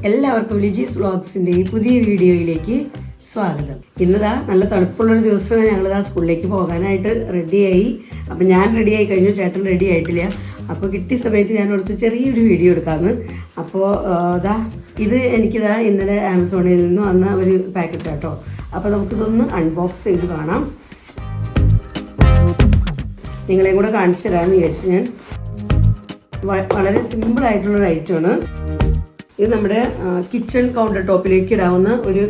എല്ലാവർക്കും ലിജീസ് വ്ളോഗ്സിൻ്റെ ഈ പുതിയ വീഡിയോയിലേക്ക് സ്വാഗതം. ഇന്നതാ നല്ല തണുപ്പുള്ളൊരു ദിവസമാണ്. ഞങ്ങളിതാ സ്കൂളിലേക്ക് പോകാനായിട്ട് റെഡിയായി. അപ്പം ഞാൻ റെഡിയായി കഴിഞ്ഞു, ചേട്ടൻ റെഡി ആയിട്ടില്ല. അപ്പോൾ കിട്ടിയ സമയത്ത് ഞാൻ ഓർത്ത് ചെറിയൊരു വീഡിയോ എടുക്കാമെന്ന്. അപ്പോൾ ഇത് എനിക്കിതാ ഇന്നലെ ആമസോണിൽ നിന്ന് വന്ന ഒരു പാക്കറ്റ് കേട്ടോ. അപ്പോൾ നമുക്കിതൊന്ന് അൺബോക്സ് ചെയ്ത് കാണാം. നിങ്ങളെയും കൂടെ കാണിച്ചു തരാമെന്ന് വിചാരിച്ചു ഞാൻ. വളരെ സിമ്പിളായിട്ടുള്ളൊരു ഐറ്റമാണ് ഇത്. നമ്മുടെ കിച്ചൺ കൗണ്ടർ ടോപ്പിലേക്ക് ഇടാവുന്ന ഒരു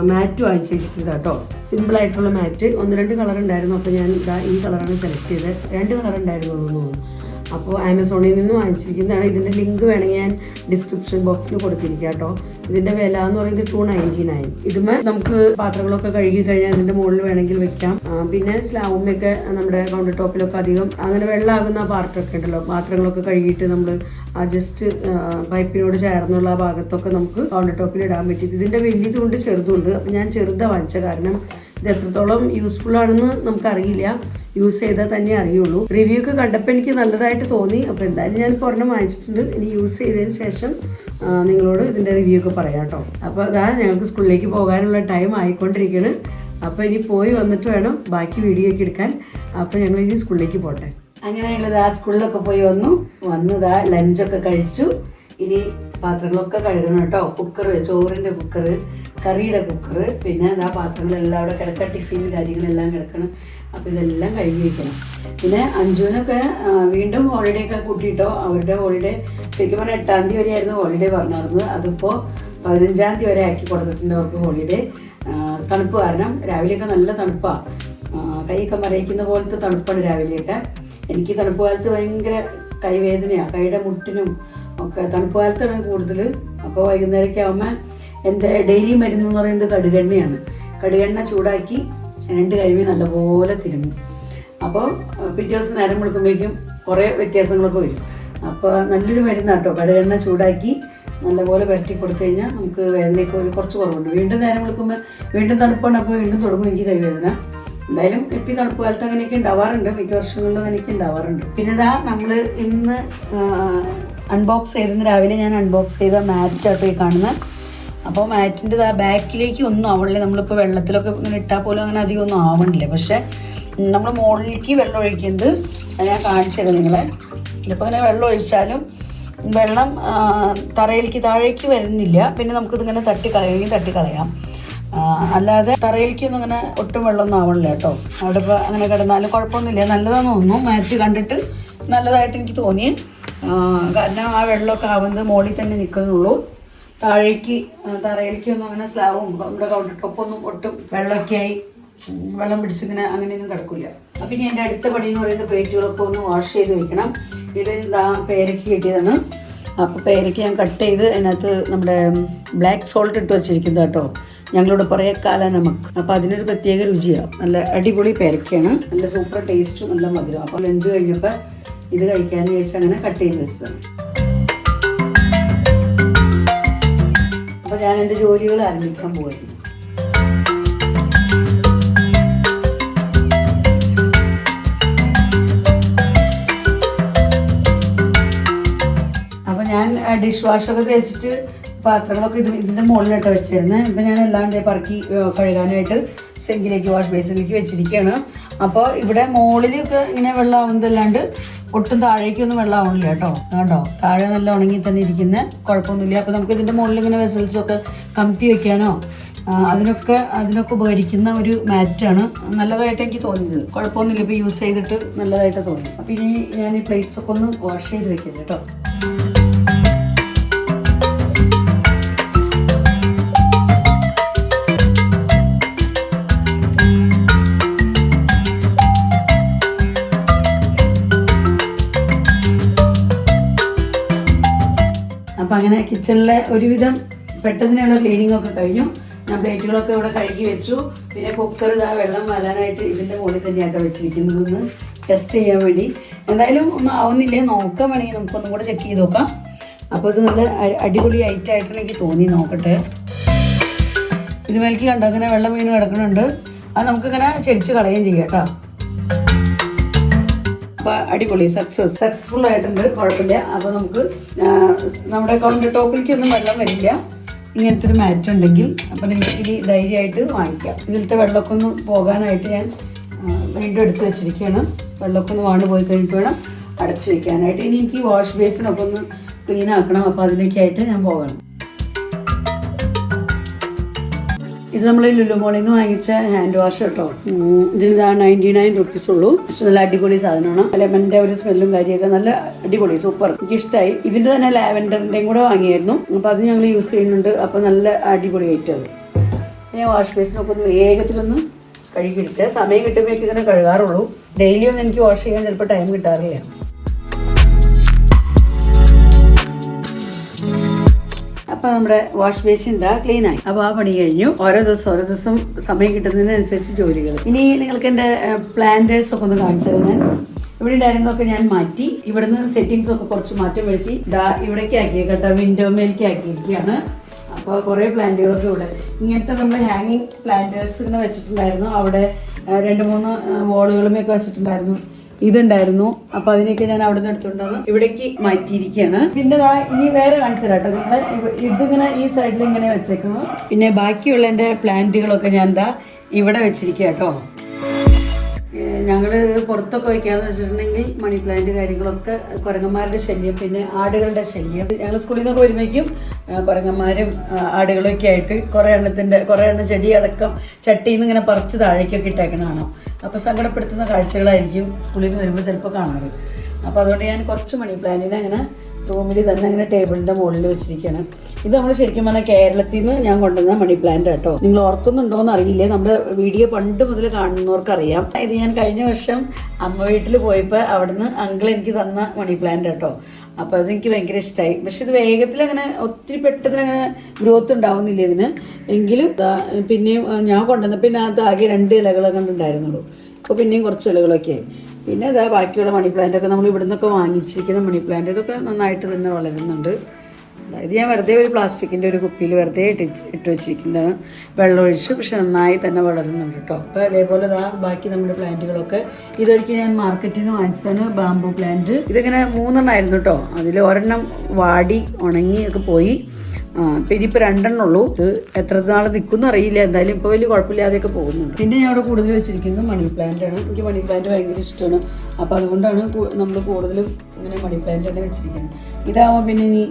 മാറ്റ് വാങ്ങിച്ചിരിക്കുന്നത് കേട്ടോ. സിമ്പിളായിട്ടുള്ള മാറ്റ്. 1-2 കളർ ഉണ്ടായിരുന്നു. അപ്പോൾ ഞാൻ ഈ കളറാണ് സെലക്ട് ചെയ്തത്. 2 കളർ ഉണ്ടായിരുന്നു തോന്നുന്നു. അപ്പോൾ ആമസോണിൽ നിന്ന് വാങ്ങിച്ചിരിക്കുന്നതാണ്. ഇതിൻ്റെ ലിങ്ക് വേണമെങ്കിൽ ഞാൻ ഡിസ്ക്രിപ്ഷൻ ബോക്സിൽ കൊടുത്തിരിക്കുക കേട്ടോ. ഇതിൻ്റെ വില എന്ന് പറയുന്നത് 299. ഇതുമേ നമുക്ക് പാത്രങ്ങളൊക്കെ കഴുകി കഴിഞ്ഞാൽ ഇതിൻ്റെ മുകളിൽ വേണമെങ്കിൽ വെക്കാം. പിന്നെ സ്ലാവുമൊക്കെ നമ്മുടെ കൗണ്ടർ ടോപ്പിലൊക്കെ അധികം അങ്ങനെ വെള്ളമാകുന്ന പാർട്ടൊക്കെ ഉണ്ടല്ലോ, പാത്രങ്ങളൊക്കെ കഴുകിയിട്ട് നമ്മൾ ജസ്റ്റ് പൈപ്പിനോട് ചേർന്നുള്ള ആ ഭാഗത്തൊക്കെ നമുക്ക് കൗണ്ടർ ടോപ്പിൽ ഇടാൻ പറ്റും. ഇതിൻ്റെ വലിയതുണ്ട് ചെറുതുണ്ട്. അപ്പം ഞാൻ ചെറുതാണ് വാങ്ങിച്ചത്. കാരണം ഇത് എത്രത്തോളം യൂസ്ഫുൾ ആണെന്ന് നമുക്കറിയില്ല, യൂസ് ചെയ്താൽ തന്നെ അറിയുള്ളൂ. റിവ്യൂ ഒക്കെ കണ്ടപ്പോൾ എനിക്ക് നല്ലതായിട്ട് തോന്നി. അപ്പോൾ എന്തായാലും ഞാൻ ഒരെണ്ണം വാങ്ങിച്ചിട്ടുണ്ട്. ഇനി യൂസ് ചെയ്തതിന് ശേഷം നിങ്ങളോട് ഇതിൻ്റെ റിവ്യൂ ഒക്കെ പറയാം കേട്ടോ. അപ്പോൾ ഞങ്ങൾക്ക് സ്കൂളിലേക്ക് പോകാനുള്ള ടൈം ആയിക്കൊണ്ടിരിക്കുകയാണ്. അപ്പോൾ ഇനി പോയി വന്നിട്ട് വേണം ബാക്കി വീഡിയോ ഒക്കെ എടുക്കാൻ. അപ്പോൾ ഞങ്ങൾ ഇനി സ്കൂളിലേക്ക് പോട്ടെ. അങ്ങനെ ഞങ്ങളിതാ സ്കൂളിലൊക്കെ പോയി വന്നതാ ലഞ്ചൊക്കെ കഴിച്ചു. ഇനി പാത്രങ്ങളൊക്കെ കഴുകണം കേട്ടോ. കുക്കറ്, ചോറിൻ്റെ കുക്കറ്, കറിയുടെ കുക്കറ്, പിന്നെ പാത്രങ്ങളെല്ലാം അവിടെ കിടക്കുക. ടിഫിൻ കാര്യങ്ങളെല്ലാം കിടക്കണം. അപ്പോൾ ഇതെല്ലാം കഴുകി വയ്ക്കണം. പിന്നെ അഞ്ജുവിനൊക്കെ വീണ്ടും ഹോളിഡേ ഒക്കെ കൂട്ടിയിട്ടോ. അവരുടെ ഹോളിഡേ ശരിക്കും പറഞ്ഞാൽ 8-ാം തീയതി വരെയായിരുന്നു ഹോളിഡേ പറഞ്ഞിരുന്നത്. അതിപ്പോൾ 15-ാം തീയതി വരെ ആക്കി കൊടുത്തിട്ടുണ്ട് അവർക്ക് ഹോളിഡേ. തണുപ്പ് കാരണം രാവിലെയൊക്കെ നല്ല തണുപ്പാണ്. കൈയൊക്കെ മരയിക്കുന്ന പോലത്തെ തണുപ്പാണ് രാവിലെയൊക്കെ. എനിക്ക് തണുപ്പ് കാലത്ത് ഭയങ്കര കൈവേദനയാണ്, കൈയുടെ മുട്ടിനും ഒക്കെ തണുപ്പ് കാലത്താണ് കൂടുതൽ. അപ്പോൾ വൈകുന്നേരമൊക്കെ ആകുമ്പോൾ എൻ്റെ ഡെയിലി മരുന്ന് എന്ന് പറയുന്നത് കടുകെണ്ണയാണ്. കടുകെണ്ണ ചൂടാക്കി 2 കൈമേ നല്ലപോലെ തിരുമ്മി. അപ്പോൾ പിറ്റേ ദിവസം നേരം വെളുക്കുമ്പോഴേക്കും കുറേ വ്യത്യാസങ്ങളൊക്കെ വരും. അപ്പോൾ നല്ലൊരു മരുന്നാണ് കേട്ടോ. കടുകെണ്ണ ചൂടാക്കി നല്ലപോലെ പുരട്ടി കൊടുത്തു കഴിഞ്ഞാൽ നമുക്ക് വേദനയൊക്കെ കുറച്ച് കുറവുണ്ട്. വീണ്ടും നേരം വെളുക്കുമ്പോൾ വീണ്ടും തണുപ്പാണ്. അപ്പോൾ വീണ്ടും തുടങ്ങും എനിക്ക് കൈവേദന. എന്തായാലും ഇപ്പം തണുപ്പ് കാലത്ത് അങ്ങനെയൊക്കെ ഉണ്ടാവാറുണ്ട്, മിക്ക വർഷങ്ങളിലും അങ്ങനെയൊക്കെ ഉണ്ടാവാറുണ്ട്. പിന്നെ നമ്മൾ ഇന്ന് അൺബോക്സ് ചെയ്തിരുന്ന രാവിലെ ഞാൻ അൺബോക്സ് ചെയ്ത മാറ്റാട്ടോ ഈ കാണുന്നത്. അപ്പോൾ മാറ്റിൻ്റെ ബാക്കിലേക്ക് ഒന്നും ആവണില്ല. നമ്മളിപ്പോൾ വെള്ളത്തിലൊക്കെ ഇങ്ങനെ ഇട്ടാൽ പോലും അങ്ങനെ അധികം ഒന്നും ആവണില്ല. പക്ഷേ നമ്മൾ മുകളിലേക്ക് വെള്ളം ഒഴിക്കുന്നത് ഞാൻ കാണിച്ചു തരാം നിങ്ങളെ. ഇപ്പോൾ ഇങ്ങനെ വെള്ളം ഒഴിച്ചാലും വെള്ളം താഴേക്ക് വരുന്നില്ല. പിന്നെ നമുക്കിതിങ്ങനെ തട്ടിക്കളയാം. അല്ലാതെ തറയിലേക്കൊന്നും അങ്ങനെ ഒട്ടും വെള്ളമൊന്നും ആവണില്ല കേട്ടോ. അവിടെ ഇപ്പോൾ അങ്ങനെ കിടന്നാലും കുഴപ്പമൊന്നുമില്ല. നല്ലതാണെന്ന് തോന്നുന്നു. മാറ്റ് കണ്ടിട്ട് നല്ലതായിട്ട് എനിക്ക് തോന്നി. കാരണം ആ വെള്ളമൊക്കെ ആവുന്നത് മുകളിൽ തന്നെ നിൽക്കുന്നുള്ളൂ. തറയിലേക്കൊന്നും അങ്ങനെ സ്ലാബും നമ്മുടെ കൗണ്ടർ ടോപ്പൊന്നും ഒട്ടും വെള്ളമൊക്കെ ആയി വെള്ളം പിടിച്ചിങ്ങനെ അങ്ങനെയൊന്നും കിടക്കില്ല. അപ്പം ഇനി എൻ്റെ അടുത്ത പണി എന്ന് പറയുന്നത് പ്ലേറ്റുകളൊക്കെ ഒന്ന് വാഷ് ചെയ്ത് വെക്കണം. ഇത് പേരയ്ക്ക് കിട്ടിയതാണ്. അപ്പോൾ പേരയ്ക്ക് ഞാൻ കട്ട് ചെയ്ത് അതിനകത്ത് നമ്മുടെ ബ്ലാക്ക് സോൾട്ട് ഇട്ട് വെച്ചിരിക്കുന്നത് കേട്ടോ. ഞങ്ങളിവിടെ പറയാം കാല നമക്ക്. അപ്പോൾ അതിനൊരു പ്രത്യേക രുചിയാണ്. നല്ല അടിപൊളി പേരയ്ക്കാണ്. നല്ല സൂപ്പർ ടേസ്റ്റും നല്ല മധുരം. അപ്പോൾ ലഞ്ച് കഴിഞ്ഞപ്പോൾ ഇത് കഴിക്കാമെന്ന് വിചാരിച്ച് അങ്ങനെ കട്ട് ചെയ്ത് വെച്ചതാണ്. അപ്പോൾ ഞാൻ എൻ്റെ ജോലികൾ ആരംഭിക്കാൻ പോയിരുന്നു. ഞാൻ ഡിഷ് വാഷൊക്കെ തേച്ചിട്ട് പാത്രങ്ങളൊക്കെ ഇതിൻ്റെ മുകളിലിട്ട് വെച്ചിരുന്നത്. ഇപ്പം ഞാൻ എല്ലാം പറക്കി കഴുകാനായിട്ട് സിങ്കിലേക്ക് വാഷ് ബേസിലേക്ക് വെച്ചിരിക്കുകയാണ്. അപ്പോൾ ഇവിടെ മുകളിലൊക്കെ ഇങ്ങനെ വെള്ളം ആവുന്നതല്ലാണ്ട് ഒട്ടും താഴേക്കൊന്നും വെള്ളം ആവണില്ല കേട്ടോ. താഴെ നല്ല ഉണങ്ങി തന്നെ ഇരിക്കുന്ന കുഴപ്പമൊന്നുമില്ല. അപ്പോൾ നമുക്ക് ഇതിൻ്റെ മുകളിൽ ഇങ്ങനെ വെസൽസൊക്കെ കമത്തി വെക്കാനോ അതിനൊക്കെ ഉപകരിക്കുന്ന ഒരു മാറ്റാണ്. നല്ലതായിട്ട് എനിക്ക് തോന്നിയത്. കുഴപ്പമൊന്നുമില്ല. ഇപ്പോൾ യൂസ് ചെയ്തിട്ട് നല്ലതായിട്ട് തോന്നി. അപ്പോൾ ഇനി ഞാൻ ഈ പ്ലേറ്റ്സൊക്കെ ഒന്ന് വാഷ് ചെയ്ത് വെക്കാം കേട്ടോ. അപ്പം അങ്ങനെ കിച്ചണിലെ ഒരുവിധം പെട്ടെന്നുള്ള ക്ലീനിങ് ഒക്കെ കഴിഞ്ഞു. ഞാൻ പ്ലേറ്റുകളൊക്കെ ഇവിടെ കഴുകി വെച്ചു. പിന്നെ കുക്കർ വെള്ളം വരാനായിട്ട് ഇതിൻ്റെ മുകളിൽ തന്നെയായിട്ട് വെച്ചിരിക്കുന്നതെന്ന് ടെസ്റ്റ് ചെയ്യാൻ വേണ്ടി. എന്തായാലും ഒന്നും ആവുന്നില്ല, നോക്കാൻ വേണമെങ്കിൽ നമുക്കൊന്നും കൂടെ ചെക്ക് ചെയ്ത് നോക്കാം. അപ്പോൾ ഇത് നല്ല അടിപൊളി ഐറ്റായിട്ട് എനിക്ക് തോന്നി. നോക്കട്ടെ. ഇതുമേലേക്ക് കണ്ടോ അങ്ങനെ വെള്ളം വീണ് കിടക്കുന്നുണ്ട്. അത് നമുക്കിങ്ങനെ ചെരിച്ച് കളയുകയും ചെയ്യാം കേട്ടോ. അപ്പോൾ അടിപൊളി സക്സസ്ഫുൾ ആയിട്ടുണ്ട്, കുഴപ്പമില്ല. അപ്പോൾ നമുക്ക് നമ്മുടെ കൗണ്ടർ ടോപ്പിലേക്കൊന്നും വെള്ളം വരില്ല. ഇങ്ങനത്തെ ഒരു മാറ്റ് ഉണ്ടെങ്കിൽ അപ്പോൾ നിങ്ങൾക്ക് ഇനി ധൈര്യമായിട്ട് വാങ്ങിക്കാം. ഇതിലത്തെ വെള്ളമൊക്കെ ഒന്ന് പോകാനായിട്ട് ഞാൻ വീണ്ടും എടുത്ത് വെച്ചിരിക്കുകയാണ്. വെള്ളമൊക്കെ ഒന്ന് വാണ്ട് പോയി കഴിഞ്ഞിട്ട് വേണം അടച്ചു വയ്ക്കാനായിട്ട്. ഇനി എനിക്ക് വാഷ് ബേസിനൊക്കെ ഒന്ന് ക്ലീൻ ആക്കണം. അപ്പോൾ അതിനൊക്കെ ആയിട്ട് ഞാൻ പോകണം. ഇത് നമ്മൾ ലുലു മോളിൽ നിന്ന് വാങ്ങിച്ച ഹാൻഡ് വാഷ് കേട്ടോ. ഇതിന് 99 rupees ഉള്ളൂ. പക്ഷെ നല്ല അടിപൊളി സാധനമാണ്. ലെമണിന്റെ ഒരു സ്മെല്ലും കാര്യമൊക്കെ നല്ല അടിപൊളി, സൂപ്പർ, എനിക്ക് ഇഷ്ടമായി. ഇതിന്റെ തന്നെ ലാവൻഡറിന്റെയും കൂടെ വാങ്ങിയായിരുന്നു. അപ്പോൾ അത് ഞങ്ങൾ യൂസ് ചെയ്യുന്നുണ്ട്. അപ്പോൾ നല്ല അടിപൊളി ആയിട്ട് അത് ഞാൻ വാഷ് ബേസിനൊക്കെ ഒന്ന് വേഗത്തിലൊന്ന് കഴുകിയെടുക്കുക. സമയം കിട്ടുമ്പോഴേക്ക് ഇങ്ങനെ കഴുകാറുള്ളൂ. ഡെയിലി ഒന്നും എനിക്ക് വാഷ് ചെയ്യാൻ ചിലപ്പോൾ ടൈം കിട്ടാറില്ല. അപ്പോൾ നമ്മുടെ വാഷ് ബേസിൻ ക്ലീൻ ആയി. അപ്പോൾ ആ പണി കഴിഞ്ഞു. ഓരോ ദിവസം സമയം കിട്ടുന്നതിനനുസരിച്ച് ജോലികൾ. ഇനി നിങ്ങൾക്ക് എൻ്റെ പ്ലാന്റേഴ്സ് ഒക്കെ ഒന്ന് കാണിച്ചു തരാൻ. ഇവിടെ ഉണ്ടായിരുന്നതൊക്കെ ഞാൻ മാറ്റി. ഇവിടുന്ന് സെറ്റിങ്സ് ഒക്കെ കുറച്ച് മാറ്റം വരുത്തി ഇവിടേക്ക് ആക്കിയേക്കട്ടെ, വിൻഡോമേലേക്ക് ആക്കിയിരിക്കുകയാണ്. അപ്പോൾ കുറേ പ്ലാന്റുകളൊക്കെ ഇവിടെ ഇങ്ങനത്തെ നമ്മൾ ഹാങ്ങിങ് പ്ലാന്റേഴ്സ് ഇങ്ങനെ വെച്ചിട്ടുണ്ടായിരുന്നു. അവിടെ 2-3 വോളുകളുമൊക്കെ വെച്ചിട്ടുണ്ടായിരുന്നു. ഇതുണ്ടായിരുന്നു. അപ്പോൾ അതിനൊക്കെ ഞാൻ അവിടെ നിന്ന് എടുത്തുകൊണ്ടാണ് ഇവിടേക്ക് മാറ്റിയിരിക്കുകയാണ്. പിന്നെ ഇനി വേറെ കാണിച്ചു തരാട്ടോ നിങ്ങളെ. ഇതിങ്ങനെ ഈ സൈഡിൽ ഇങ്ങനെ വെച്ചേക്കുന്നു. പിന്നെ ബാക്കിയുള്ള എൻ്റെ പ്ലാന്റുകളൊക്കെ ഞാൻ ഇവിടെ വെച്ചിരിക്കുക കേട്ടോ. ഞങ്ങൾ പുറത്തൊക്കെ വയ്ക്കാന്ന് വെച്ചിട്ടുണ്ടെങ്കിൽ മണി പ്ലാന്റ് കാര്യങ്ങളൊക്കെ കുരങ്ങന്മാരുടെ ശല്യം, പിന്നെ ആടുകളുടെ ശല്യം. ഞങ്ങൾ സ്കൂളിൽ നിന്നൊക്കെ വരുമ്പോഴേക്കും കുരങ്ങന്മാരും ആടുകളൊക്കെ ആയിട്ട് കുറേ എണ്ണം ചെടിയടക്കം ചട്ടിയിൽ നിന്ന് ഇങ്ങനെ പറിച്ച് താഴേക്കൊക്കെ ഇട്ടേക്കണതാണ്. അപ്പോൾ സങ്കടപ്പെടുത്തുന്ന കാഴ്ചകളായിരിക്കും സ്കൂളിൽ നിന്ന് വരുമ്പോൾ ചിലപ്പോൾ കാണാറ്. അപ്പോൾ അതുകൊണ്ട് ഞാൻ കുറച്ച് മണി പ്ലാന്റിനെ അങ്ങനെ റൂമിൽ തന്നെ അങ്ങനെ ടേബിളിൻ്റെ മുകളിൽ വെച്ചിരിക്കുകയാണ്. ഇത് നമ്മൾ ശരിക്കും പറഞ്ഞാൽ കേരളത്തിൽ നിന്ന് ഞാൻ കൊണ്ടുവന്ന മണി പ്ലാന്റ് കേട്ടോ. നിങ്ങൾ ഓർക്കുന്നുണ്ടോയെന്ന് അറിയില്ല, നമ്മുടെ വീഡിയോ പണ്ട് മുതൽ കാണുന്നവർക്കറിയാം. ഇത് ഞാൻ കഴിഞ്ഞ വർഷം അമ്മ വീട്ടിൽ പോയപ്പോൾ അവിടുന്ന് അങ്കിൾ എനിക്ക് തന്ന മണി പ്ലാന്റ് കേട്ടോ. അപ്പോൾ അതെനിക്ക് ഭയങ്കര ഇഷ്ടമായി. പക്ഷെ ഇത് വേഗത്തിൽ അങ്ങനെ ഒത്തിരി പെട്ടെന്ന് അങ്ങനെ ഗ്രോത്ത് ഉണ്ടാവുന്നില്ല ഇതിന്. എങ്കിലും പിന്നെയും ഞാൻ കൊണ്ടുവന്ന പിന്നെ അത് ആകെ 2 ഇലകളൊക്കെ ഉണ്ടായിരുന്നുള്ളൂ. അപ്പോൾ പിന്നെയും കുറച്ച് ഇലകളൊക്കെ ആയി. പിന്നെ ബാക്കിയുള്ള മണി പ്ലാന്റൊക്കെ നമ്മൾ ഇവിടെ നിന്നൊക്കെ വാങ്ങിച്ചിരിക്കുന്ന മണി പ്ലാന്റ് ഇതൊക്കെ നന്നായിട്ട് തന്നെ വളരുന്നുണ്ട്. ഇത് ഞാൻ വെറുതെ ഒരു പ്ലാസ്റ്റിക്കിൻ്റെ ഒരു കുപ്പിയിൽ വെറുതെ ഇട്ട് വെച്ചിരിക്കുന്നതാണ്. വെള്ളമൊഴിച്ച് പക്ഷെ നന്നായി തന്നെ വളരുന്നുണ്ട് കേട്ടോ. അപ്പോൾ അതേപോലെ ബാക്കി നമ്മുടെ പ്ലാന്റുകളൊക്കെ ഇതൊരിക്കലും ഞാൻ മാർക്കറ്റിൽ നിന്ന് വാങ്ങിച്ചതാണ്. ബാംബു പ്ലാന്റ് ഇതിങ്ങനെ 3 ആയിരുന്നു കേട്ടോ. അതിൽ 1 വാടി ഉണങ്ങി ഒക്കെ പോയി. പിന്നെ ഇപ്പോൾ 2 ഉള്ളൂ. ഇത് എത്ര നാൾ നിൽക്കുമെന്ന് അറിയില്ല. എന്തായാലും ഇപ്പോൾ വലിയ കുഴപ്പമില്ലാതെയൊക്കെ പോകുന്നുണ്ട്. പിന്നെ ഞാൻ അവിടെ കൂടുതൽ വെച്ചിരിക്കുന്നത് മണി പ്ലാന്റ് ആണ്. എനിക്ക് മണി പ്ലാന്റ് ഭയങ്കര ഇഷ്ടമാണ്. അപ്പോൾ അതുകൊണ്ടാണ് നമ്മൾ കൂടുതലും ഇങ്ങനെ മണി പ്ലാന്റ് തന്നെ വെച്ചിരിക്കുന്നത്. ഇതാവുമ്പോൾ പിന്നെ ഇനി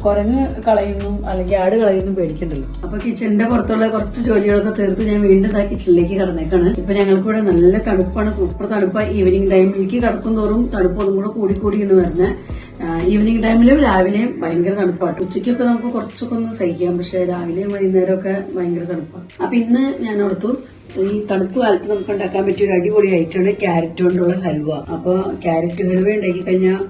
കുരങ്ങ് കളയുന്നു അല്ലെങ്കിൽ ആട് കളയുന്നു പേടിക്കണ്ടല്ലോ. അപ്പോൾ കിച്ചണിൻ്റെ പുറത്തുള്ള കുറച്ച് ജോലികളൊക്കെ തീർത്ത് ഞാൻ വീണ്ടും കിച്ചണിലേക്ക് കടന്നേക്കാണ്. ഇപ്പം ഞങ്ങൾക്ക് ഇവിടെ നല്ല തണുപ്പാണ്, സൂപ്പർ തണുപ്പാണ്. ഈവനിങ് ടൈമിലേക്ക് കടക്കും തോറും തണുപ്പ് ഒന്നും കൂടെ കൂടിയാണ് വരുന്നത്. ഈവനിങ് ടൈമിലും രാവിലെയും ഭയങ്കര തണുപ്പാണ്. ഉച്ചയ്ക്കൊക്കെ നമുക്ക് കുറച്ചൊക്കെ ഒന്ന് സഹിക്കാം, പക്ഷെ രാവിലെയും വൈകുന്നേരമൊക്കെ ഭയങ്കര തണുപ്പാണ്. അപ്പം ഇന്ന് ഞാൻ ഓർത്തു ഈ തണുപ്പ് കാലത്ത് നമുക്ക് ഉണ്ടാക്കാൻ പറ്റിയ ഒരു അടിപൊളി ഐറ്റമാണ് ക്യാരറ്റ് കൊണ്ടുള്ള ഹൽവ. അപ്പോൾ ക്യാരറ്റ് ഹൽവ ഉണ്ടാക്കി കഴിഞ്ഞാൽ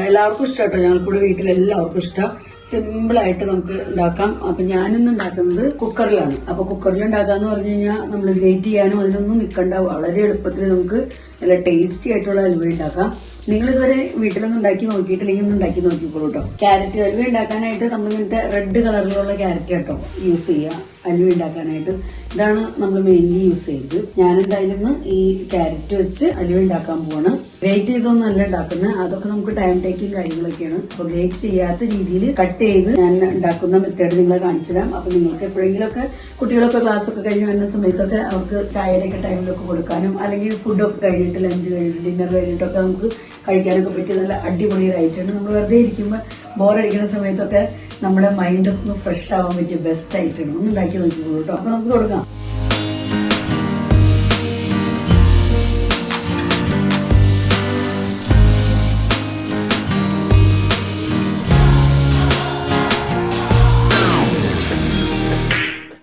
എല്ലാവർക്കും ഇഷ്ടം കേട്ടോ. ഞങ്ങൾക്കൂടെ വീട്ടിലെല്ലാവർക്കും ഇഷ്ടം. സിമ്പിളായിട്ട് നമുക്ക് ഉണ്ടാക്കാം. അപ്പം ഞാനിന്ന് ഉണ്ടാക്കുന്നത് കുക്കറിലാണ്. അപ്പോൾ കുക്കറിൽ ഉണ്ടാക്കാമെന്ന് പറഞ്ഞു കഴിഞ്ഞാൽ നമ്മൾ ഗ്രേറ്റ് ചെയ്യാനും അതിനൊന്നും നിൽക്കണ്ട. വളരെ എളുപ്പത്തിൽ നമുക്ക് നല്ല ടേസ്റ്റി ആയിട്ടുള്ള ഹൽവ ഉണ്ടാക്കാം. നിങ്ങളിതുവരെ വീട്ടിലൊന്നും ഉണ്ടാക്കി നോക്കിയിട്ടില്ലെങ്കിൽ ഒന്ന് ഉണ്ടാക്കി നോക്കിക്കോളൂ കേട്ടോ. ക്യാരറ്റ് ഹൽവ ഉണ്ടാക്കാനായിട്ട് നമ്മൾ ഇങ്ങനത്തെ റെഡ് കളറിലുള്ള ക്യാരറ്റ് കേട്ടോ യൂസ് ചെയ്യുക ഹൽവ ഉണ്ടാക്കാനായിട്ട്. ഇതാണ് നമ്മൾ മെയിൻലി യൂസ് ചെയ്തത്. ഞാനെന്തായാലും ഈ ക്യാരറ്റ് വെച്ച് ഹൽവ ഉണ്ടാക്കാൻ പോവാണ്. ഗ്രേറ്റ് ചെയ്തൊന്നും അല്ല ഉണ്ടാക്കുന്നത്, അതൊക്കെ നമുക്ക് ടൈം ടേക്കിങ് കാര്യങ്ങളൊക്കെയാണ്. അപ്പോൾ ഗ്രേറ്റ് ചെയ്യാത്ത രീതിയിൽ കട്ട് ചെയ്ത് ഞാൻ ഉണ്ടാക്കുന്ന മെത്തേഡ് നിങ്ങളെ കാണിച്ചു തരാം. അപ്പോൾ നിങ്ങൾക്ക് എപ്പോഴെങ്കിലുമൊക്കെ കുട്ടികളൊക്കെ ക്ലാസ്സൊക്കെ കഴിഞ്ഞ് വരുന്ന സമയത്തൊക്കെ അവർക്ക് ചായയുടെയൊക്കെ ടൈമിലൊക്കെ കൊടുക്കാനും അല്ലെങ്കിൽ ഫുഡൊക്കെ കഴിഞ്ഞിട്ട് ലഞ്ച് കഴിഞ്ഞിട്ട് ഡിന്നർ കഴിഞ്ഞിട്ടൊക്കെ നമുക്ക് കഴിക്കാനൊക്കെ പറ്റിയ നല്ല അടിപൊളി ഐറ്റമാണ്. നമ്മൾ വെറുതെ ഇരിക്കുമ്പോൾ ബോറടിക്കുന്ന സമയത്തൊക്കെ നമ്മുടെ മൈൻഡൊക്കെ ഒന്ന് ഫ്രഷ് ആവാൻ പറ്റിയ ബെസ്റ്റ് ഐറ്റമാണ്. ഒന്ന് ഉണ്ടാക്കി നോക്കിക്കോളൂ കേട്ടോ. അപ്പോൾ നമുക്ക് കൊടുക്കാം.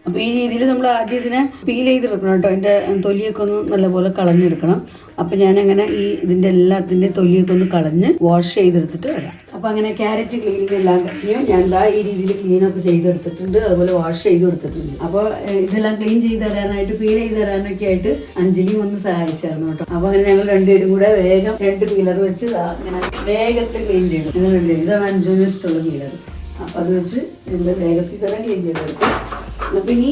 അപ്പോൾ ഈ രീതിയിൽ നമ്മൾ ആദ്യം ഇതിനെ പീൽ ചെയ്തെടുക്കണം കേട്ടോ. അതിൻ്റെ തൊലിയൊക്കെ ഒന്ന് നല്ലപോലെ കളഞ്ഞെടുക്കണം. അപ്പം ഞാനങ്ങനെ ഇതിൻ്റെ എല്ലാത്തിൻ്റെ തൊലിയൊക്കെ ഒന്ന് കളഞ്ഞ് വാഷ് ചെയ്തെടുത്തിട്ട് വരാം. അപ്പോൾ അങ്ങനെ ക്യാരറ്റ് ക്ലീനിങ് എല്ലാം കഴിഞ്ഞു. ഞാൻ ഈ രീതിയിൽ ക്ലീനൊക്കെ ചെയ്തെടുത്തിട്ടുണ്ട്, അതുപോലെ വാഷ് ചെയ്തെടുത്തിട്ടുണ്ട്. അപ്പോൾ ഇതെല്ലാം ക്ലീൻ ചെയ്ത് തരാനായിട്ട് പീൽ ചെയ്ത് തരാനൊക്കെ ആയിട്ട് അഞ്ജലിയും ഒന്ന് സഹായിച്ചായിരുന്നു കേട്ടോ. അപ്പോൾ അങ്ങനെ ഞങ്ങൾ രണ്ടുപേരും കൂടെ വേഗം 2 പീലർ വെച്ച് അങ്ങനെ വേഗത്തിൽ ക്ലീൻ ചെയ്തു. ഇതാണ് അഞ്ജലിന് ഇഷ്ടമുള്ള പീലർ. അപ്പോൾ അത് വെച്ച് ഞങ്ങൾ വേഗത്തിൽ തന്നെ ക്ലീൻ ചെയ്തെടുക്കും. അപ്പോൾ ഇനി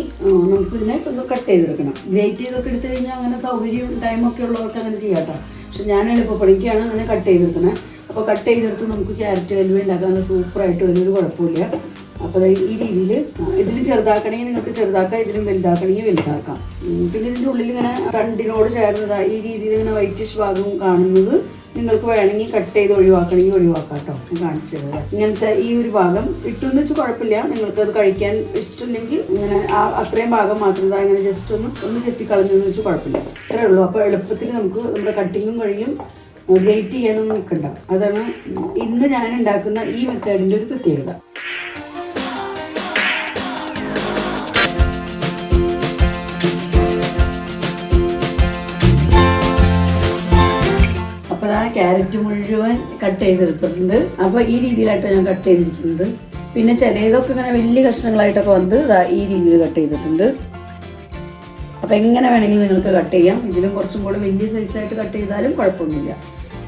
നമുക്കിതിനെ ഒന്ന് കട്ട് ചെയ്തെടുക്കണം. ഗ്രേറ്റ് ചെയ്തൊക്കെ എടുത്തു കഴിഞ്ഞാൽ അങ്ങനെ സൗകര്യവും ടൈമൊക്കെ ഉള്ളവർക്ക് അങ്ങനെ ചെയ്യാം കേട്ടോ. പക്ഷെ ഞാൻ എളുപ്പപ്പണിക്കാണ് അങ്ങനെ കട്ട് ചെയ്തെടുക്കുന്നത്. അപ്പോൾ കട്ട് ചെയ്തെടുത്ത് നമുക്ക് ക്യാരറ്റ് ഹൽവ ഉണ്ടാക്കാൻ സൂപ്പറായിട്ട് ഒരു കുഴപ്പമില്ല. അപ്പോൾ ഈ രീതിയിൽ ഇതിലും ചെറുതാക്കണമെങ്കിൽ നിങ്ങൾക്ക് ചെറുതാക്കാം, ഇതിലും വലുതാക്കണമെങ്കിൽ വലുതാക്കാം. പിന്നെ ഇതിൻ്റെ ഉള്ളിൽ ഇങ്ങനെ തണ്ടിനോട് ചേർന്നതാ ഈ രീതിയിൽ ഇങ്ങനെ വൈറ്റിഷ് ഭാഗവും കാണുന്നത് നിങ്ങൾക്ക് വേണമെങ്കിൽ കട്ട് ചെയ്ത് ഒഴിവാക്കണമെങ്കിൽ ഒഴിവാക്കാം കേട്ടോ. കാണിച്ചത് ഇങ്ങനത്തെ ഈ ഒരു ഭാഗം ഇട്ടെന്ന് വെച്ചാൽ കുഴപ്പമില്ല. നിങ്ങൾക്ക് അത് കഴിക്കാൻ ഇഷ്ടമില്ലെങ്കിൽ ഇങ്ങനെ അത്രയും ഭാഗം മാത്രം ഇങ്ങനെ ജസ്റ്റ് ഒന്ന് ചെത്തിക്കളഞ്ഞെന്ന് വെച്ചാൽ കുഴപ്പമില്ല. ഇത്രയേ ഉള്ളൂ. അപ്പോൾ എളുപ്പത്തിൽ നമുക്ക് നമ്മുടെ കട്ടിങ്ങും കഴിയും, ഗ്രേറ്റ് ചെയ്യാനൊന്നും നിൽക്കണ്ട. അതാണ് ഇന്ന് ഞാൻ ഉണ്ടാക്കുന്ന ഈ മെത്തേഡിൻ്റെ ഒരു പ്രത്യേകത. അപ്പോൾ ആ ക്യാരറ്റ് മുഴുവൻ കട്ട് ചെയ്തെടുത്തിട്ടുണ്ട്. അപ്പോൾ ഈ രീതിയിലായിട്ടാണ് ഞാൻ കട്ട് ചെയ്തിരിക്കുന്നത്. പിന്നെ ചിലതൊക്കെ ഇങ്ങനെ വലിയ കഷ്ണങ്ങളായിട്ടൊക്കെ വന്ന് ഈ രീതിയിൽ കട്ട് ചെയ്തിട്ടുണ്ട്. അപ്പോൾ എങ്ങനെ വേണമെങ്കിലും നിങ്ങൾക്ക് കട്ട് ചെയ്യാം. ഇതിലും കുറച്ചും കൂടെ വലിയ സൈസായിട്ട് കട്ട് ചെയ്താലും കുഴപ്പമൊന്നുമില്ല.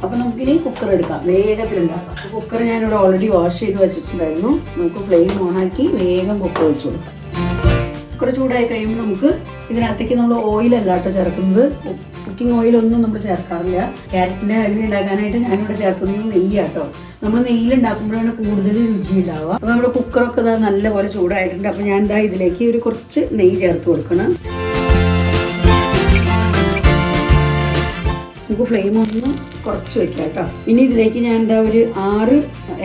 അപ്പോൾ നമുക്കിനി കുക്കർ എടുക്കാം, വേഗത്തിലുണ്ടാക്കാം. അപ്പോൾ കുക്കർ ഞാനിവിടെ ഓൾറെഡി വാഷ് ചെയ്ത് വെച്ചിട്ടുണ്ടായിരുന്നു. നമുക്ക് ഫ്ലെയിം ഓണാക്കി വേഗം കുക്കർ വെച്ച് കൊടുക്കാം. കുക്കർ ചൂടായി കഴിയുമ്പോൾ നമുക്ക് ഇതിനകത്തേക്ക് നമ്മൾ ഓയിലല്ല കേട്ടോ ചേർക്കുന്നത്. കുക്കിംഗ് ഓയിലൊന്നും നമ്മൾ ചേർക്കാറില്ല. ക്യാരറ്റിൻ്റെ ഹൽവ ഉണ്ടാക്കാനായിട്ട് ഞാനിവിടെ ചേർക്കുന്നത് നെയ്യാട്ടോ. നമ്മൾ നെയ്യിലുണ്ടാക്കുമ്പോഴാണ് കൂടുതൽ രുചി ഉണ്ടാവുക. അപ്പോൾ നമ്മുടെ കുക്കറൊക്കെ നല്ലപോലെ ചൂടായിട്ടുണ്ട്. അപ്പോൾ ഞാൻ ഇതിലേക്ക് ഒരു കുറച്ച് നെയ്യ് ചേർത്ത് കൊടുക്കണം. നമുക്ക് ഫ്ലെയിം ഒന്ന് കുറച്ച് വെക്കാം കേട്ടോ. ഇനി ഇതിലേക്ക് ഞാൻ ഒരു 6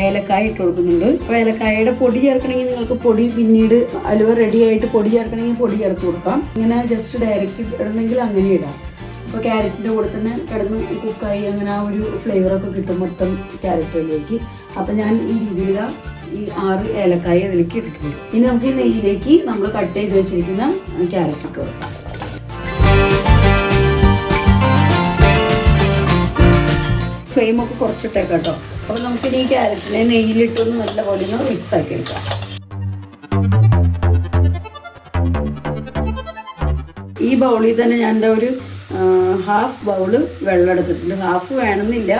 ഏലക്കായ ഇട്ട് കൊടുക്കുന്നുണ്ട്. അപ്പോൾ ഏലക്കായയുടെ പൊടി ചേർക്കണമെങ്കിൽ നിങ്ങൾക്ക് പൊടി പിന്നീട് ഹലുവ റെഡി ആയിട്ട് പൊടി ചേർക്കണമെങ്കിൽ പൊടി ചേർത്ത് കൊടുക്കാം. ഇങ്ങനെ ജസ്റ്റ് ഡയറക്റ്റ് ഇടണമെങ്കിൽ അങ്ങനെ ഇടാം. അപ്പോൾ ക്യാരറ്റിൻ്റെ കൂടെ തന്നെ കിടന്ന് കുക്കായി അങ്ങനെ ആ ഒരു ഫ്ലേവറൊക്കെ കിട്ടും മൊത്തം ക്യാരറ്റിലേക്ക്. അപ്പോൾ ഞാൻ ഈ രീതിയിൽ ഈ 6 ഏലക്കായ അതിലേക്ക് ഇട്ടിട്ടുണ്ട്. ഇനി നമുക്ക് ഈ നെയ്യിലേക്ക് നമ്മൾ കട്ട് ചെയ്ത് വെച്ചിരിക്കുന്ന ക്യാരറ്റ് ഇട്ട് കൊടുക്കാം. ഫ്ലെയിമൊക്കെ കുറച്ചിട്ടേക്കാം കേട്ടോ. അപ്പോൾ നമുക്കിനി ഈ ക്യാരറ്റിനെ നെയ്യിലിട്ടൊന്ന് നല്ലപോലെ ഒന്ന് മിക്സ് ആക്കി എടുക്കാം. ഈ ബൗളിൽ തന്നെ ഞാൻ ഒരു ഹാഫ് ബൗള് വെള്ളം എടുത്തിട്ടുണ്ട്. ഹാഫ് വേണമെന്നില്ല,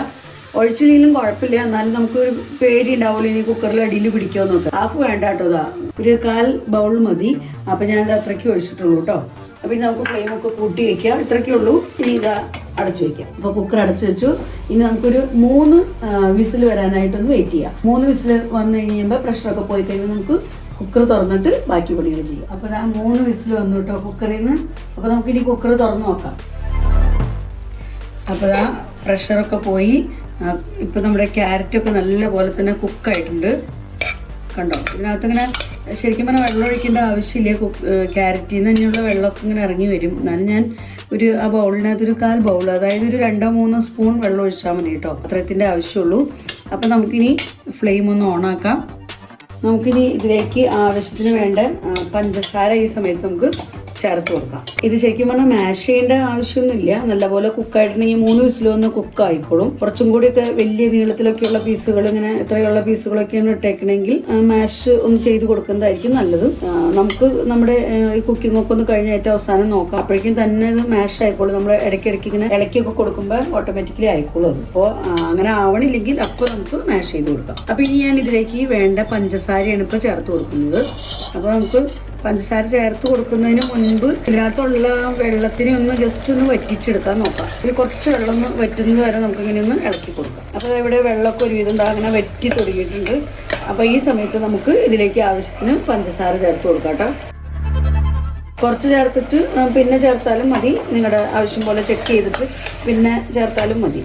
ഒഴിച്ചില്ലെങ്കിലും കുഴപ്പമില്ല. എന്നാലും നമുക്കൊരു പേടി ഉണ്ടാവില്ല ഇനി കുക്കറിൽ അടിയിൽ പിടിക്കുമോ നോക്കാം. ഹാഫ് വേണ്ട കേട്ടോ. ഒരു 1/4 ബൗൾ മതി. അപ്പോൾ ഞാൻ അത്രയ്ക്ക് ഒഴിച്ചിട്ടുള്ളൂ കേട്ടോ. അപ്പോൾ നമുക്ക് ഫ്ലെയിമൊക്കെ കൂട്ടി വയ്ക്കാം. ഇത്രയ്ക്കേ ഉള്ളൂ. ഇനി അടച്ചു വയ്ക്കാം. അപ്പോൾ കുക്കർ അടച്ചു വെച്ചു. ഇനി നമുക്കൊരു 3 വിസിൽ വരാനായിട്ടൊന്ന് വെയിറ്റ് ചെയ്യാം. 3 വിസിൽ വന്നു കഴിയുമ്പോൾ പ്രഷറൊക്കെ പോയി കഴിയുമ്പോൾ നമുക്ക് കുക്കർ തുറന്നിട്ട് ബാക്കി പണികൾ ചെയ്യാം. അപ്പോൾ 3 വിസിൽ വന്നു കേട്ടോ കുക്കറിൽ നിന്ന്. അപ്പോൾ നമുക്കിനി കുക്കർ തുറന്ന് നോക്കാം. അപ്പോൾ പ്രഷറൊക്കെ പോയി. ഇപ്പോൾ നമ്മുടെ ക്യാരറ്റൊക്കെ നല്ല പോലെ തന്നെ കുക്കായിട്ടുണ്ട്. കണ്ടോ, ഇതിനകത്തിങ്ങനെ ശരിക്കും പറഞ്ഞാൽ വെള്ളം ഒഴിക്കേണ്ട ആവശ്യമില്ല. ക്യാരറ്റിൽ നിന്ന് തന്നെയുള്ള വെള്ളമൊക്കെ ഇങ്ങനെ ഇറങ്ങി വരും. എന്നാലും ഞാൻ ആ ബൗളിനകത്തൊരു 1/4 ബൗൾ, അതായത് ഒരു 2-3 സ്പൂൺ വെള്ളം ഒഴിച്ചാൽ മതി കേട്ടോ. അത്രത്തിൻ്റെ ആവശ്യമുള്ളൂ. അപ്പോൾ നമുക്കിനി ഫ്ലെയിം ഒന്ന് ഓണാക്കാം. നമുക്കിനി ഇതിലേക്ക് ആവശ്യത്തിന് വേണ്ട പഞ്ചസാര ഈ സമയത്ത് നമുക്ക് ചേർത്ത് കൊടുക്കാം. ഇത് ശരിക്കും പറഞ്ഞാൽ മാഷ് ചെയ്യേണ്ട ആവശ്യമൊന്നുമില്ല. നല്ലപോലെ കുക്കായിട്ടുണ്ടെങ്കിൽ 3 വിസിൽ വന്ന് കുക്കായിക്കോളും. കുറച്ചും കൂടിയൊക്കെ വലിയ നീളത്തിലൊക്കെയുള്ള പീസുകൾ, ഇങ്ങനെ ഇത്രയുള്ള പീസുകളൊക്കെയാണ് ഇട്ടേക്കണമെങ്കിൽ മാഷ് ഒന്ന് ചെയ്ത് കൊടുക്കുന്നതായിരിക്കും നല്ലത്. നമുക്ക് നമ്മുടെ ഈ കുക്കിംഗ് ഒക്കെ ഒന്ന് കഴിഞ്ഞ ഏറ്റവും അവസാനം നോക്കാം. അപ്പോഴേക്കും തന്നെ ഇത് മാഷ് ആയിക്കോളും. നമ്മൾ ഇടയ്ക്കിടയ്ക്ക് ഇങ്ങനെ ഇളക്കിയൊക്കെ കൊടുക്കുമ്പോൾ ഓട്ടോമാറ്റിക്കലി ആയിക്കോളും അത്. അപ്പോൾ അങ്ങനെ ആവണില്ലെങ്കിൽ അപ്പോൾ നമുക്ക് മാഷ് ചെയ്ത് കൊടുക്കാം. അപ്പോൾ ഇനി ഞാൻ ഇതിലേക്ക് വേണ്ട പഞ്ചസാരയാണ് ഇപ്പോൾ ചേർത്ത് കൊടുക്കുന്നത്. അപ്പോൾ നമുക്ക് പഞ്ചസാര ചേർത്ത് കൊടുക്കുന്നതിന് മുൻപ് ഇതിനകത്തുള്ള വെള്ളത്തിനെ ഒന്ന് ജസ്റ്റ് ഒന്ന് വറ്റിച്ചെടുക്കാൻ നോക്കാം. ഇത് കുറച്ച് വെള്ളം ഒന്ന് വറ്റുന്നത് വരെ നമുക്കിങ്ങനെ ഒന്ന് ഇളക്കി കൊടുക്കാം. അപ്പോൾ ഇവിടെ വെള്ളമൊക്കെ ഒരുവിധം അങ്ങനെ വറ്റി തുടങ്ങിയിട്ടുണ്ട്. അപ്പോൾ ഈ സമയത്ത് നമുക്ക് ഇതിലേക്ക് ആവശ്യത്തിന് പഞ്ചസാര ചേർത്ത് കൊടുക്കാം കേട്ടോ. കുറച്ച് ചേർത്തിട്ട് പിന്നെ ചേർത്താലും മതി. നിങ്ങളുടെ ആവശ്യം പോലെ ചെക്ക് ചെയ്തിട്ട് പിന്നെ ചേർത്താലും മതി.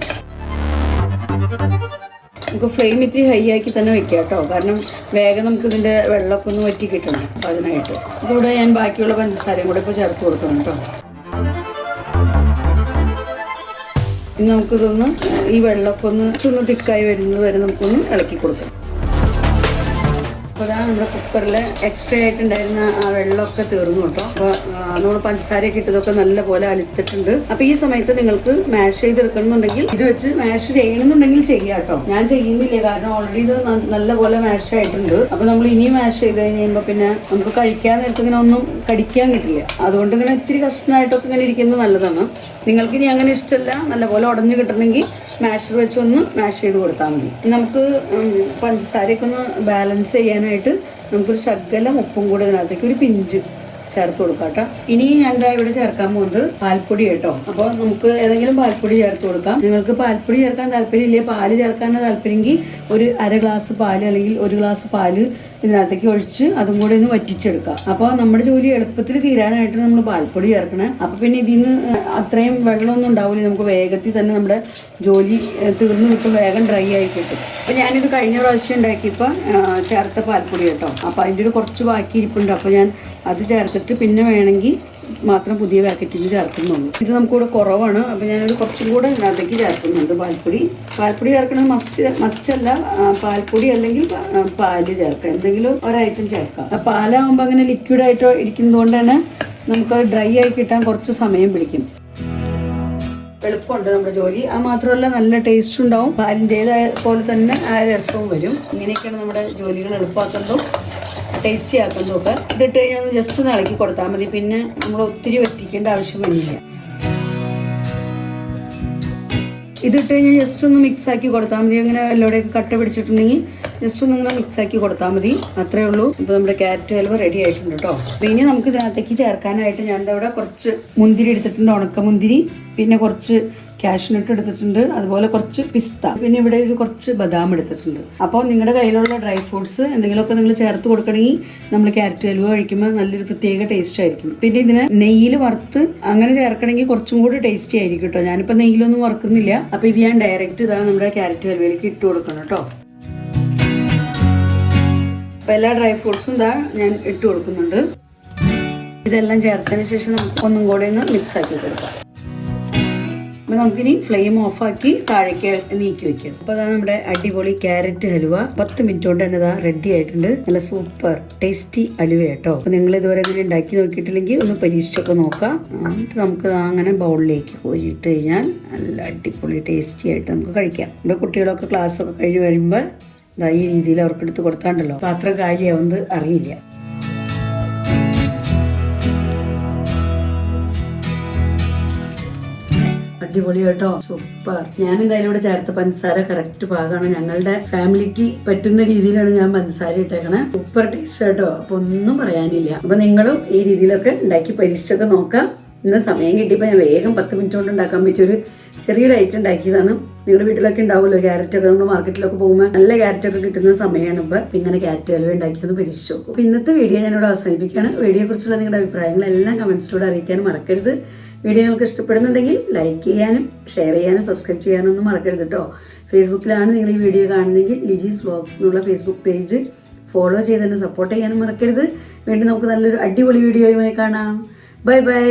നമുക്ക് ഫ്ലെയിം ഇത്തിരി ഹൈ ആക്കി തന്നെ വെക്കാം കേട്ടോ. കാരണം വേഗം നമുക്ക് ഇതിൻ്റെ വെള്ളമൊക്കെ ഒന്ന് വറ്റി കിട്ടണം. അപ്പോൾ അതിനായിട്ട് ഇതിലൂടെ ഞാൻ ബാക്കിയുള്ള പഞ്ചസാരയും കൂടെ ഇപ്പോൾ ചേർത്ത് കൊടുക്കണം കേട്ടോ. ഇനി നമുക്കിതൊന്ന് ഈ വെള്ളമൊക്കെ ഒന്ന് തിക്കായി വരുന്നത് വരെ നമുക്കൊന്ന് ഇളക്കി കൊടുക്കാം. അപ്പോൾ നമ്മുടെ കുക്കറിൽ എക്സ്ട്രാ ആയിട്ടുണ്ടായിരുന്ന ആ വെള്ളമൊക്കെ തീർന്നു കേട്ടോ. അപ്പോൾ നമ്മൾ പഞ്ചസാരയൊക്കെ ഇട്ടതൊക്കെ നല്ലപോലെ അലിത്തിട്ടുണ്ട്. അപ്പോൾ ഈ സമയത്ത് നിങ്ങൾക്ക് മാഷ് ചെയ്തെടുക്കണമെന്നുണ്ടെങ്കിൽ ഇത് വെച്ച് മാഷ് ചെയ്യണമെന്നുണ്ടെങ്കിൽ ചെയ്യാം കേട്ടോ. ഞാൻ ചെയ്യുന്നില്ല, കാരണം ഓൾറെഡി ഇത് നല്ലപോലെ മാഷ് ആയിട്ടുണ്ട്. അപ്പോൾ നമ്മൾ ഇനി മാഷ് ചെയ്ത് കഴിയുമ്പോൾ പിന്നെ നമുക്ക് കഴിക്കാൻ നേരത്തെ ഇങ്ങനെ ഒന്നും കടിക്കാൻ കിട്ടില്ല. അതുകൊണ്ട് ഇങ്ങനെ ഇത്തിരി കഷ്ണമായിട്ടൊക്കെ ഇങ്ങനെ ഇരിക്കുന്നത് നല്ലതാണ്. നിങ്ങൾക്ക് ഇനി അങ്ങനെ ഇഷ്ടമല്ല, നല്ലപോലെ ഉടഞ്ഞു കിട്ടണമെങ്കിൽ മാഷർ വെച്ചൊന്ന് മാഷ് ചെയ്ത് കൊടുത്താൽ മതി. നമുക്ക് പഞ്ചസാരയൊക്കെ ഒന്ന് ബാലൻസ് ചെയ്യാനായിട്ട് നമുക്കൊരു ശകലം ഉപ്പും കൂടെ ഇതിനകത്തേക്ക് ഒരു പിഞ്ച് ചേർത്ത് കൊടുക്കാം കേട്ടോ. ഇനി ഞാൻ എന്താ ഇവിടെ ചേർക്കാൻ പോകുന്നത് പാൽപ്പൊടി കേട്ടോ. അപ്പോൾ നമുക്ക് ഏതെങ്കിലും പാൽപ്പൊടി ചേർത്ത് കൊടുക്കാം. നിങ്ങൾക്ക് പാൽപ്പൊടി ചേർക്കാൻ താല്പര്യമില്ലേ, പാല് ചേർക്കാനാണ് താല്പര്യമെങ്കിൽ ഒരു അര ഗ്ലാസ് പാല് അല്ലെങ്കിൽ 1 ഗ്ലാസ് പാല് ഇതിനകത്തേക്ക് ഒഴിച്ച് അതും കൂടെ ഒന്ന് വറ്റിച്ചെടുക്കാം. അപ്പോൾ നമ്മുടെ ജോലി എളുപ്പത്തിൽ തീരാനായിട്ട് നമ്മൾ പാൽപ്പൊടി ചേർക്കണേ. അപ്പോൾ പിന്നെ ഇതിൽ നിന്ന് അത്രയും വെള്ളമൊന്നും ഉണ്ടാവില്ല, നമുക്ക് വേഗത്തിൽ തന്നെ നമ്മുടെ ജോലി തീർന്നു കിട്ടും, വേഗം ഡ്രൈ ആയി കിട്ടും. അപ്പോൾ ഞാനിത് കഴിഞ്ഞ പ്രാവശ്യം ഉണ്ടാക്കിയപ്പോൾ ചേർത്ത പാൽപ്പൊടി കേട്ടോ. അപ്പോൾ അതിൻ്റെ ഒരു കുറച്ച് ബാക്കി ഇരിപ്പുണ്ട്. അപ്പോൾ ഞാൻ അത് ചേർത്തിട്ട് പിന്നെ വേണമെങ്കിൽ മാത്രം പുതിയ പാക്കറ്റിൽ ചേർക്കുന്നുള്ളൂ. ഇത് നമുക്കിവിടെ കുറവാണ്. അപ്പോൾ ഞാനൊരു കുറച്ചും കൂടെ ഇതിനകത്തേക്ക് ചേർക്കുന്നുണ്ട് പാൽപ്പൊടി. പാൽപ്പൊടി ചേർക്കണത് മസ്റ്റ് അല്ല, പാൽപ്പൊടി അല്ലെങ്കിൽ പാല് ചേർക്കാം, എന്തെങ്കിലും ഒരു ഐറ്റം ചേർക്കാം. പാലാകുമ്പോൾ അങ്ങനെ ലിക്വിഡായിട്ടോ ഇരിക്കുന്നത് കൊണ്ട് തന്നെ നമുക്കത് ഡ്രൈ ആയി കിട്ടാൻ കുറച്ച് സമയം പിടിക്കും. എളുപ്പമുണ്ട് നമ്മുടെ ജോലി. അത് മാത്രമല്ല നല്ല ടേസ്റ്റ് ഉണ്ടാവും, പാലിൻ്റേതായ പോലെ തന്നെ ആ രസവും വരും. ഇങ്ങനെയൊക്കെയാണ് നമ്മുടെ ജോലികൾ എളുപ്പമാക്കുന്നതും ടേസ്റ്റി ആക്കുന്നതും ഒക്കെ. ഇതിട്ട് കഴിഞ്ഞാൽ ഒന്ന് ജസ്റ്റ് ഒന്ന് ഇളക്കി കൊടുത്താൽ മതി, പിന്നെ നമ്മൾ ഒത്തിരി വറ്റിക്കേണ്ട ആവശ്യം വരില്ല. ഇതിട്ട് കഴിഞ്ഞാൽ ജസ്റ്റ് ഒന്ന് മിക്സ് ആക്കി കൊടുത്താൽ മതി. അങ്ങനെ എല്ലാവിടെയൊക്കെ കട്ട പിടിച്ചിട്ടുണ്ടെങ്കിൽ ജസ്റ്റ് ഒന്ന് ഇങ്ങനെ മിക്സ് ആക്കി കൊടുത്താൽ മതി, അത്രേ ഉള്ളൂ. ഇപ്പോൾ നമ്മുടെ ക്യാരറ്റ് ഹൽവ റെഡി ആയിട്ടുണ്ട് കേട്ടോ. പിന്നെ നമുക്ക് ഇതിനകത്തേക്ക് ചേർക്കാനായിട്ട് ഞാൻ ഇവിടെ കുറച്ച് മുന്തിരി എടുത്തിട്ടുണ്ട്, ഉണക്കമുന്തിരി, പിന്നെ കുറച്ച് കാഷ്നട്ട് എടുത്തിട്ടുണ്ട്, അതുപോലെ കുറച്ച് പിസ്ത, പിന്നെ ഇവിടെ ഒരു കുറച്ച് ബദാം എടുത്തിട്ടുണ്ട്. അപ്പോൾ നിങ്ങളുടെ കയ്യിലുള്ള ഡ്രൈ ഫ്രൂട്ട്സ് എന്തെങ്കിലുമൊക്കെ നിങ്ങൾ ചേർത്ത് കൊടുക്കണമെങ്കിൽ നമ്മൾ ക്യാരറ്റ് ഹൽവ കഴിക്കുമ്പോൾ നല്ലൊരു പ്രത്യേക ടേസ്റ്റ് ആയിരിക്കും. പിന്നെ ഇതിന് നെയ്യിൽ വറുത്ത് അങ്ങനെ ചേർക്കണമെങ്കിൽ കുറച്ചും കൂടി ടേസ്റ്റി ആയിരിക്കും കേട്ടോ. ഞാനിപ്പോൾ നെയ്യിലൊന്നും വറുക്കുന്നില്ല. അപ്പോൾ ഇത് ഞാൻ ഡയറക്റ്റ് ഇതാണ് നമ്മുടെ ക്യാരറ്റ് ഹൽവയിലേക്ക് ഇട്ട് കൊടുക്കണം കേട്ടോ. അപ്പോൾ എല്ലാ ഡ്രൈ ഫ്രൂട്ട്സും ഇതാ ഞാൻ ഇട്ട് കൊടുക്കുന്നുണ്ട്. ഇതെല്ലാം ചേർത്തതിന് ശേഷം നമുക്ക് ഒന്നും കൂടെ ഒന്ന് മിക്സ് ആക്കി കൊടുക്കാം. അപ്പോൾ നമുക്കിനി ഫ്ലെയിം ഓഫാക്കി താഴേക്ക് നീക്കി വെക്കാം. അപ്പോൾ അതാണ് നമ്മുടെ അടിപൊളി ക്യാരറ്റ് ഹലുവ 10 മിനിറ്റ് കൊണ്ട് തന്നെ ഇതാ റെഡി ആയിട്ടുണ്ട്. നല്ല സൂപ്പർ ടേസ്റ്റി ഹലുവ കേട്ടോ. അപ്പോൾ നിങ്ങൾ ഇതുവരെ അങ്ങനെ ഉണ്ടാക്കി നോക്കിയിട്ടില്ലെങ്കിൽ ഒന്ന് പരീക്ഷിച്ചൊക്കെ നോക്കാം. എന്നിട്ട് നമുക്ക് അങ്ങനെ ബൗളിലേക്ക് കോരിയിട്ട് കഴിഞ്ഞാൽ നല്ല അടിപൊളി ടേസ്റ്റി ആയിട്ട് നമുക്ക് കഴിക്കാം. നമ്മുടെ കുട്ടികളൊക്കെ ക്ലാസ്സൊക്കെ കഴിഞ്ഞ് വരുമ്പോൾ ഈ രീതിയിൽ അവർക്കെടുത്ത് കൊടുത്താണ്ടല്ലോ പാത്രം കാലിയാവുന്നത് അറിയില്ല. അടിപൊളി കേട്ടോ, സൂപ്പർ. ഞാൻ എന്തായാലും ഇവിടെ ചേർത്ത പഞ്ചസാര കറക്റ്റ് പാകമാണ്. ഞങ്ങളുടെ ഫാമിലിക്ക് പറ്റുന്ന രീതിയിലാണ് ഞാൻ പഞ്ചസാര ഇട്ടേക്കണേ. സൂപ്പർ ടേസ്റ്റ് കേട്ടോ. അപ്പൊ ഒന്നും പറയാനില്ല. അപ്പൊ നിങ്ങളും ഈ രീതിയിലൊക്കെ ഉണ്ടാക്കി പരീക്ഷിച്ചൊക്കെ നോക്കാം. ഇന്ന് സമയം കിട്ടിയപ്പോൾ ഞാൻ വേഗം 10 മിനിറ്റ് കൊണ്ട് ഉണ്ടാക്കാൻ പറ്റിയൊരു ചെറിയൊരു ഐറ്റം ഉണ്ടാക്കിയതാണ്. നിങ്ങളുടെ വീട്ടിലൊക്കെ ഉണ്ടാവുമല്ലോ ക്യാരറ്റൊക്കെ, നമ്മൾ മാർക്കറ്റിലൊക്കെ പോകുമ്പോൾ നല്ല ക്യാരറ്റൊക്കെ കിട്ടുന്ന സമയമാണ് ഇപ്പോൾ. ഇങ്ങനെ ക്യാരറ്റ് ഹൽവ ഉണ്ടാക്കിയെന്ന് പരീക്ഷിച്ചു നോക്കും. അപ്പോൾ ഇന്നത്തെ വീഡിയോ ഞാനിവിടെ അവസാനിപ്പിക്കുകയാണ്. വീഡിയോയെക്കുറിച്ചുള്ള നിങ്ങളുടെ അഭിപ്രായങ്ങളെല്ലാം കമൻസിലൂടെ അറിയിക്കാനും മറക്കരുത്. വീഡിയോ നിങ്ങൾക്ക് ഇഷ്ടപ്പെടുന്നുണ്ടെങ്കിൽ ലൈക്ക് ചെയ്യാനും ഷെയർ ചെയ്യാനും സബ്സ്ക്രൈബ് ചെയ്യാനൊന്നും മറക്കരുത് കേട്ടോ. ഫേസ്ബുക്കിലാണ് നിങ്ങൾ ഈ വീഡിയോ കാണുന്നതെങ്കിൽ ലിജീസ് വ്ലോഗ്സ് എന്നുള്ള ഫേസ്ബുക്ക് പേജ് ഫോളോ ചെയ്ത് തന്നെ സപ്പോർട്ട് ചെയ്യാനും മറക്കരുത്. വീണ്ടും നമുക്ക് നല്ലൊരു അടിപൊളി വീഡിയോയുമായി കാണാം. Bye bye.